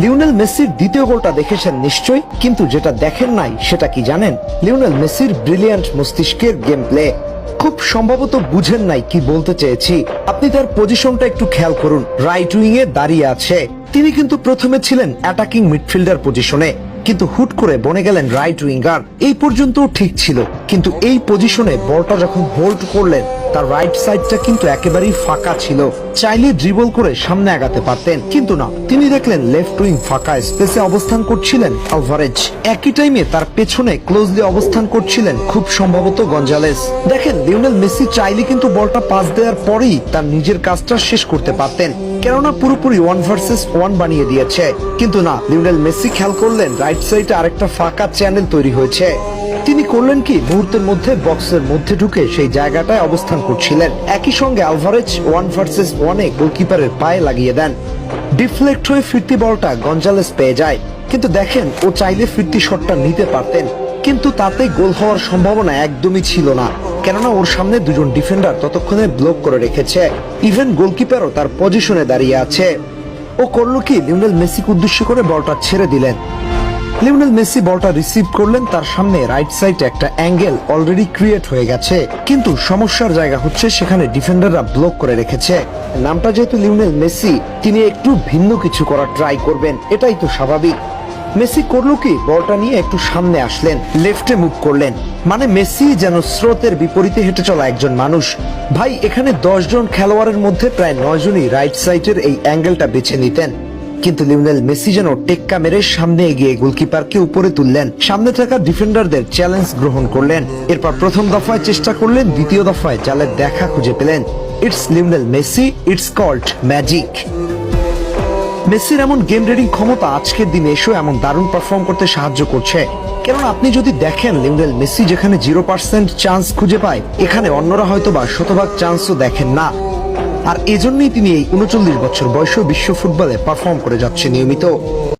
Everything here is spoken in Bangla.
লিওনেল মেসির দ্বিতীয় গোলটা দেখেছেন নিশ্চয়ই, কিন্তু যেটা দেখেন নাই সেটা কি জানেন? লিওনেল মেসির ব্রিলিয়ান্ট মস্তিষ্কের গেম প্লে। খুব সম্ভবত বুঝেন নাই কি বলতে চেয়েছি। আপনি তার পজিশনটা একটু খেয়াল করুন। রাইট উইং এ দাঁড়িয়ে আছে। তিনি কিন্তু প্রথমে ছিলেন অ্যাটাকিং মিডফিল্ডার পজিশনে, কিন্তু হুট করে বনে গেলেন রাইট উইঙ্গার। এই পর্যন্ত ঠিক ছিল, কিন্তু এই পজিশনে বলটা যখন হোল্ড করলেন তার রাইট সাইডটা কিন্তু একেবারেই ফাঁকা ছিল। চাইলে ড্রিবল করে সামনে আগাতে পারতেন, কিন্তু না, তিনি দেখলেন লেফট উইং ফাঁকা, স্পেসে অবস্থান করছিলেন আলভারেজ। একই টাইমে তার পেছনে ক্লোজলি অবস্থান করছিলেন খুব সম্ভবত গঞ্জালেস। দেখেন, লিওনেল মেসি চাইলে কিন্তু বলটা পাস দেওয়ার পরেই তার নিজের কাজটা শেষ করতে পারতেন, কেননা পুরোপুরি 1 ভার্সেস 1 বানিয়ে দিয়েছে। কিন্তু না, লিওনেল মেসি খেয়াল করলেন রাইট সাইডে আরেকটা ফাঁকা চ্যানেল তৈরি হয়েছে। তিনি করলেন কি, মুহূর্তের মধ্যে বক্সের মধ্যে ঢুকে সেই জায়গাটায় অবস্থান করছিলেন। একই সঙ্গে আলভারেজ 1 ভার্সেস 1 এ গোলকিপারের পায়ে লাগিয়ে দেন। ডিফ্লেক্ট হয়ে ফিরতি বলটা গঞ্জালেস পেয়ে যায়, কিন্তু দেখেন, ও চাইলে ফিরতি শটটা নিতে পারতেন, কিন্তু তাতে গোল হওয়ার সম্ভাবনা একদমই ছিল না, কেননা ওর সামনে দুজন ডিফেন্ডার ততক্ষণে ব্লক করে রেখেছে। ইভেন গোলকিপারও তার পজিশনে দাঁড়িয়ে আছে। ও করলো কি, লিওনেল মেসিকে উদ্দেশ্য করে বলটা ছেড়ে দিলেন। লিওনেল মেসি বলটা রিসিভ করলেন, তার সামনে রাইট সাইডে একটা অ্যাঙ্গেল অলরেডি ক্রিয়েট হয়ে গেছে, কিন্তু সমস্যার জায়গা হচ্ছে সেখানে ডিফেন্ডাররা ব্লক করে রেখেছে। নামটা যেহেতু লিওনেল মেসি, তিনি একটু ভিন্ন কিছু করার ট্রাই করবেন, এটাই তো স্বাভাবিক। মেসি করলো কি, বলটা নিয়ে একটু সামনে আসলেন, লেফটে মুভ করলেন। মানে মেসি যেন স্রোতের বিপরীতে হেঁটে চলা একজন মানুষ। ভাই, এখানে 10 জন খেলোয়াড়ের মধ্যে প্রায় 9 জনই রাইট সাইডের এই অ্যাঙ্গেলটা বেছে নিতেন, কিন্তু লিওনেল মেসি যেন টেক্কা মেরে সামনে এগিয়ে গোলকিপারকে উপরে তুললেন, সামনে থাকা ডিফেন্ডারদের চ্যালেঞ্জ গ্রহণ করলেন। এরপর প্রথম দফায় চেষ্টা করলেন, দ্বিতীয় দফায় জালের দেখা খুঁজে পেলেন। It's Lionel Messi, it's called magic. মেসির এমন গেম রিডিং ক্ষমতা আজকের দিনে এসেও এমন দারুণ পারফর্ম করতে সাহায্য করছে, কেননা আপনি যদি দেখেন, লিওনেল মেসি যেখানে 0% চান্স খুঁজে পায়, এখানে অন্যরা হয়তোবা শতভাগ চান্সও দেখেন না। আর এজন্যই তিনি এই 39 বছর বয়সেও বিশ্ব ফুটবলে পারফর্ম করে যাচ্ছে নিয়মিত।